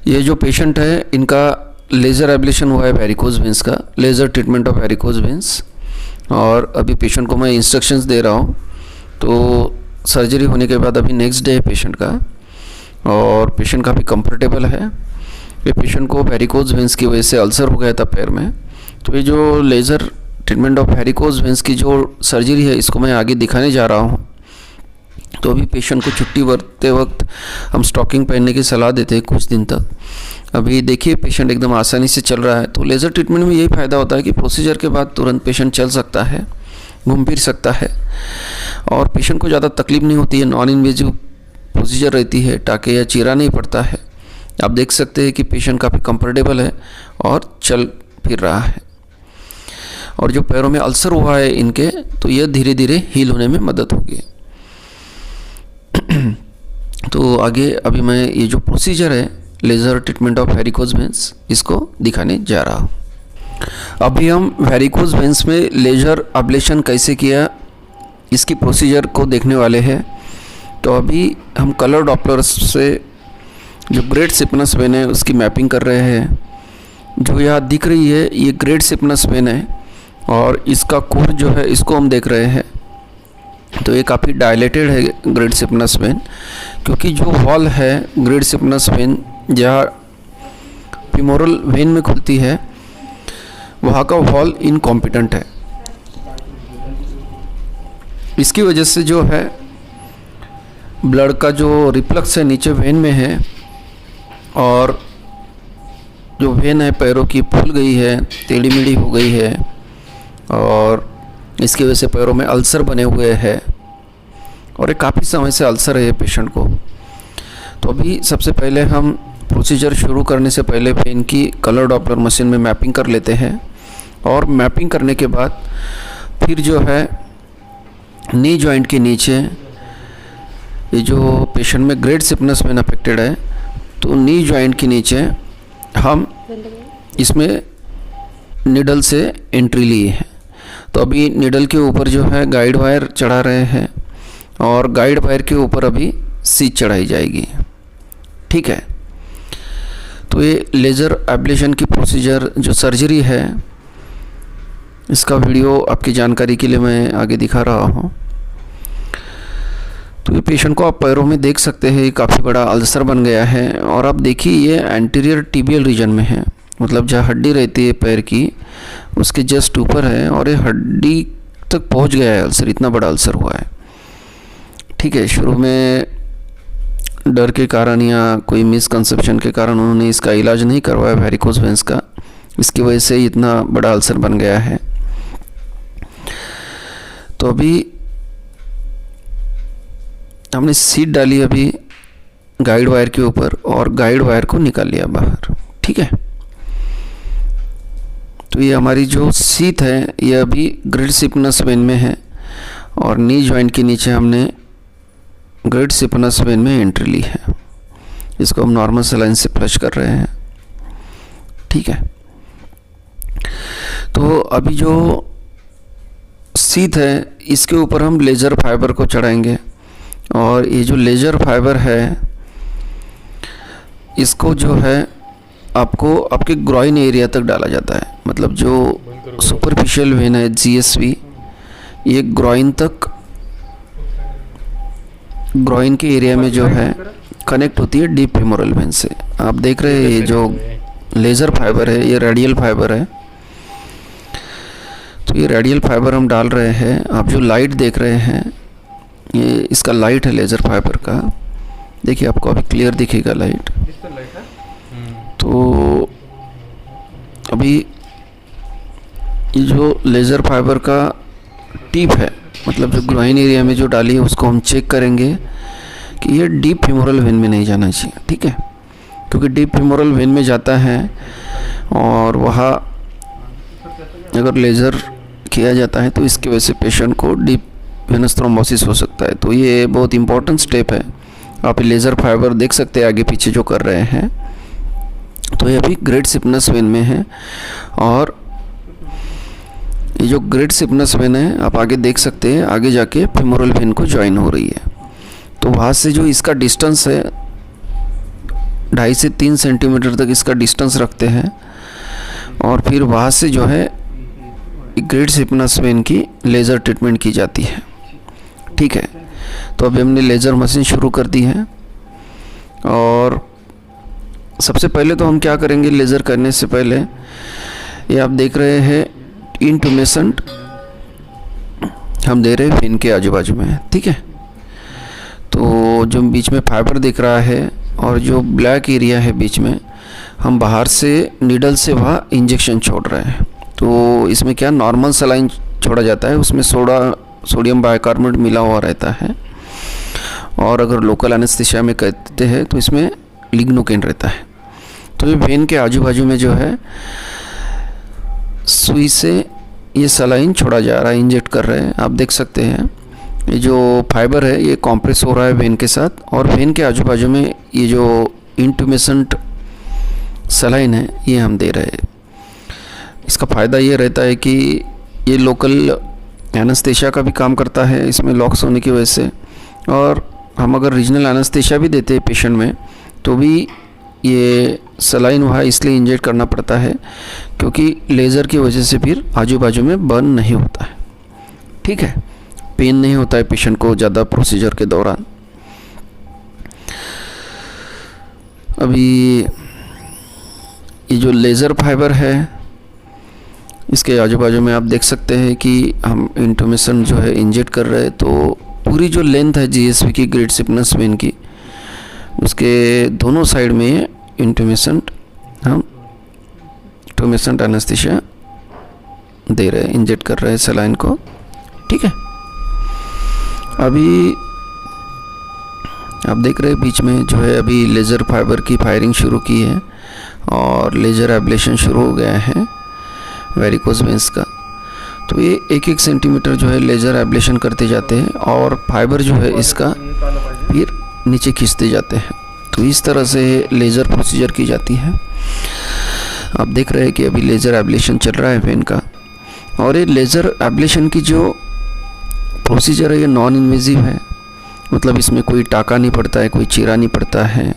ये जो पेशेंट है इनका लेज़र एब्लेशन हुआ है वेरिकोज वेंस का, laser treatment of varicose veins. और अभी पेशेंट को मैं इंस्ट्रक्शंस दे रहा हूँ। तो सर्जरी होने के बाद अभी नेक्स्ट डे है पेशेंट का, और पेशेंट काफ़ी कंफर्टेबल है। ये पेशेंट को वेरिकोज वेंस की वजह से अल्सर हो गया था पैर में। तो ये जो laser treatment of varicose veins की जो सर्जरी है इसको मैं आगे दिखाने जा रहा हूँ। तो अभी पेशेंट को छुट्टी बरतते वक्त हम स्टॉकिंग पहनने की सलाह देते हैं कुछ दिन तक। अभी देखिए पेशेंट एकदम आसानी से चल रहा है। तो लेज़र ट्रीटमेंट में यही फ़ायदा होता है कि प्रोसीजर के बाद तुरंत पेशेंट चल सकता है, घूम फिर सकता है, और पेशेंट को ज़्यादा तकलीफ नहीं होती है। नॉन इन्वेजिव प्रोसीजर रहती है, टाँके या चीरा नहीं पड़ता है। आप देख सकते हैं कि पेशेंट काफ़ी कंफर्टेबल है और चल फिर रहा है। और जो पैरों में अल्सर हुआ है इनके, तो यह धीरे धीरे हील होने में मदद होगी। तो आगे अभी मैं ये जो प्रोसीजर है laser treatment of varicose veins इसको दिखाने जा रहा हूँ। अभी हम वेरिकोज वेंस में लेज़र अब्लेशन कैसे किया इसकी प्रोसीजर को देखने वाले हैं। तो अभी हम कलर डॉपलर से जो ग्रेट सिपनस वेन है उसकी मैपिंग कर रहे हैं। जो यहाँ दिख रही है ये ग्रेट सिपनस वेन है, और इसका कोर जो है इसको हम देख रहे हैं। तो ये काफ़ी डायलेटेड है ग्रेट सिपनस वेन, क्योंकि जो वॉल है ग्रेट सिपनस वेन जहाँ फीमोरल वेन में खुलती है वहाँ का वॉल इनकॉम्पिटेंट है। इसकी वजह से जो है ब्लड का जो रिफ्लक्स है नीचे वेन में है, और जो वेन है पैरों की फूल गई है, टेढ़ी मेढ़ी हो गई है, और इसकी वजह से पैरों में अल्सर बने हुए हैं, और ये काफ़ी समय से अल्सर है पेशेंट को। तो अभी सबसे पहले हम प्रोसीजर शुरू करने से पहले वेन की कलर डॉपलर मशीन में मैपिंग कर लेते हैं, और मैपिंग करने के बाद फिर जो है नी जॉइंट के नीचे ये जो पेशेंट में ग्रेट सिपनस वेन अफेक्टेड है, तो नी जॉइंट के नीचे हम इसमें निडल से एंट्री ली है। तो अभी निडल के ऊपर जो है गाइड वायर चढ़ा रहे हैं, और गाइड वायर के ऊपर अभी सीट चढ़ाई जाएगी। ठीक है। तो ये लेज़र एब्लेशन की प्रोसीजर जो सर्जरी है इसका वीडियो आपकी जानकारी के लिए मैं आगे दिखा रहा हूँ। तो ये पेशेंट को आप पैरों में देख सकते हैं, काफ़ी बड़ा अल्सर बन गया है। और आप देखिए ये एंटीरियर टिबियल रीजन में है, मतलब जहाँ हड्डी रहती है पैर की उसके जस्ट ऊपर है, और ये हड्डी तक पहुँच गया है अल्सर, इतना बड़ा अल्सर हुआ है। ठीक है। शुरू में डर के कारण या कोई मिसकंसेप्शन के कारण उन्होंने इसका इलाज नहीं करवाया वेरिकोज वेंस का, इसकी वजह से इतना बड़ा अल्सर बन गया है। तो अभी हमने सीट डाली अभी गाइड वायर के ऊपर, और गाइड वायर को निकाल लिया बाहर। ठीक है। तो ये हमारी जो सीट है ये अभी ग्रेट सिपनस वेन में है, और नी जॉइंट के नीचे हमने ग्रेट सिपनस वेन में एंट्री ली है। इसको हम नॉर्मल सलाइन से फ्लश कर रहे हैं। ठीक है। तो अभी जो सीट है इसके ऊपर हम लेज़र फाइबर को चढ़ाएंगे, और ये जो लेज़र फाइबर है इसको जो है आपको आपके ग्रॉइन एरिया तक डाला जाता है। मतलब जो सुपरफिशियल वेन है GSV, ये ग्रॉइन तक, ग्रॉइन के एरिया में जो है कनेक्ट होती है डीप फीमोरल वेन से। आप देख रहे हैं ये जो लेज़र फाइबर है ये रेडियल फाइबर है। तो ये रेडियल फाइबर हम डाल रहे हैं। आप जो लाइट देख रहे हैं ये इसका लाइट है लेज़र फाइबर का। देखिए आपको अभी क्लियर दिखेगा लाइट। तो अभी ये जो लेज़र फाइबर का टिप है, मतलब जो ग्रॉइन एरिया में जो डाली है उसको हम चेक करेंगे कि ये डीप फीमोरल वेन में नहीं जाना चाहिए। ठीक है। क्योंकि डीप फीमोरल वेन में जाता है और वहाँ अगर लेज़र किया जाता है तो इसकी वजह से पेशेंट को डीप वेनस थ्रोम्बोसिस हो सकता है। तो ये बहुत इंपॉर्टेंट स्टेप है। आप लेज़र फाइबर देख सकते हैं आगे पीछे जो कर रहे हैं। तो ये अभी ग्रेट सिपनस वेन में है, और ये जो ग्रेट सिपनस वेन है आप आगे देख सकते हैं आगे जाके फीमोरल वेन को ज्वाइन हो रही है। तो वहाँ से जो इसका डिस्टेंस है 2.5 से 3 सेंटीमीटर तक इसका डिस्टेंस रखते हैं और फिर वहाँ से जो है ग्रेड सिपनस वेन की लेज़र ट्रीटमेंट की जाती है। ठीक है, तो अभी हमने लेज़र मशीन शुरू कर दी है और सबसे पहले तो हम क्या करेंगे, लेज़र करने से पहले ये आप देख रहे हैं इंटुमेसेंट हम दे रहे हैं वेन के आजू बाजू में। ठीक है, तो जो बीच में फाइबर दिख रहा है और जो ब्लैक एरिया है बीच में, हम बाहर से नीडल से वहाँ इंजेक्शन छोड़ रहे हैं। तो इसमें क्या नॉर्मल सलाइन छोड़ा जाता है, उसमें सोडियम बाइकार्बोनेट मिला हुआ रहता है, और अगर लोकल एनेस्थीसिया में कहते हैं तो इसमें लिग्नोकेन रहता है। तो ये वेन के आजू बाजू में जो है सुई से ये सलाइन छोड़ा जा रहा है, इंजेक्ट कर रहे हैं। आप देख सकते हैं ये जो फाइबर है ये कॉम्प्रेस हो रहा है वेन के साथ, और वेन के आजू बाजू में ये जो इंटुमेसेंट सलाइन है ये हम दे रहे हैं। इसका फ़ायदा ये रहता है कि ये लोकल एनेस्थीसिया का भी काम करता है इसमें लॉक्स होने की वजह से, और हम अगर रीजनल एनेस्थीसिया भी देते हैं पेशेंट में तो भी ये सलाइन वहाँ इसलिए इंजेक्ट करना पड़ता है क्योंकि लेज़र की वजह से फिर आजू बाजू में बर्न नहीं होता है। ठीक है, पेन नहीं होता है पेशेंट को ज़्यादा प्रोसीजर के दौरान। अभी ये जो लेज़र फाइबर है इसके आजू बाजू में आप देख सकते हैं कि हम इंटुमेशन जो है इंजेक्ट कर रहे हैं, तो पूरी जो लेंथ है जीएसवी की ग्रेड सिपनस वेन की, उसके दोनों साइड में इंटुमेसेंट एनेस्थीसिया दे रहे हैं, इंजेक्ट कर रहे हैं सलाइन को। ठीक है, अभी आप देख रहे हैं बीच में जो है अभी लेज़र फाइबर की फायरिंग शुरू की है और लेज़र एब्लेशन शुरू हो गया है वेरिकोज वेंस का। तो ये 1-1 सेंटीमीटर जो है लेज़र एब्लेशन करते जाते हैं और फाइबर जो है इसका फिर नीचे खींचते जाते हैं। तो इस तरह से लेज़र प्रोसीजर की जाती है। आप देख रहे हैं कि अभी लेज़र एब्लेशन चल रहा है वेन का, और ये लेज़र एब्लेशन की जो प्रोसीजर है ये नॉन इन्वेजिव है, मतलब इसमें कोई टाका नहीं पड़ता है, कोई चीरा नहीं पड़ता है।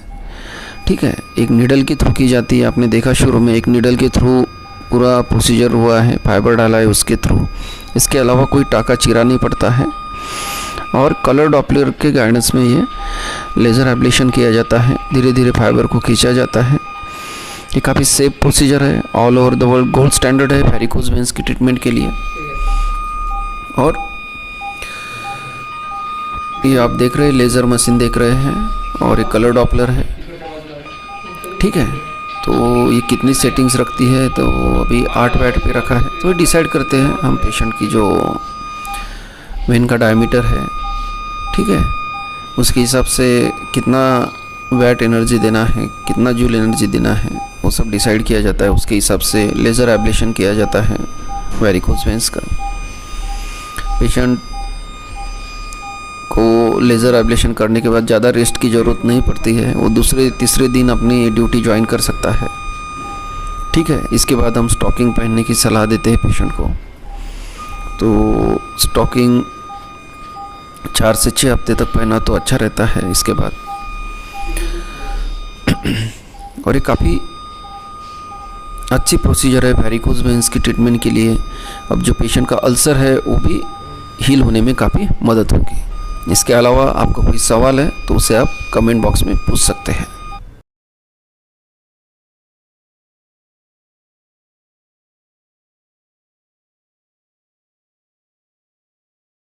ठीक है, एक नीडल के थ्रू की जाती है। आपने देखा शुरू में एक नीडल के थ्रू पूरा प्रोसीजर हुआ है, फाइबर डाला है उसके थ्रू। इसके अलावा कोई टाका चीरा नहीं पड़ता है, और कलर डॉपलर के गाइडेंस में ये लेज़र एब्लेशन किया जाता है। धीरे धीरे फाइबर को खींचा जाता है। ये काफ़ी सेफ प्रोसीजर है, all over the world gold standard है वेरिकोज वेंस की ट्रीटमेंट के लिए। और ये आप देख रहे हैं लेज़र मशीन देख रहे हैं, और ये कलर डॉपलर है। ठीक है, तो ये कितनी सेटिंग्स रखती है, तो अभी 8 वैट पे रखा है। तो ये डिसाइड करते हैं हम पेशेंट की जो वेन का डायमीटर है, ठीक है, उसके हिसाब से कितना वैट एनर्जी देना है, कितना जूल एनर्जी देना है, वो सब डिसाइड किया जाता है। उसके हिसाब से लेज़र एब्लेशन किया जाता है वेरिकोज वेंस का। पेशेंट को लेज़र एब्लेशन करने के बाद ज़्यादा रेस्ट की ज़रूरत नहीं पड़ती है, वो दूसरे तीसरे दिन अपनी ड्यूटी ज्वाइन कर सकता है। ठीक है, इसके बाद हम स्टॉकिंग पहनने की सलाह देते हैं पेशेंट को। तो स्टॉकिंग 4 से 6 हफ्ते तक पहना तो अच्छा रहता है इसके बाद। और ये काफ़ी अच्छी प्रोसीजर है वेरिकोज वेंस की ट्रीटमेंट के लिए। अब जो पेशेंट का अल्सर है वो भी हील होने में काफ़ी मदद होगी। इसके अलावा आपका कोई सवाल है तो उसे आप कमेंट बॉक्स में पूछ सकते हैं।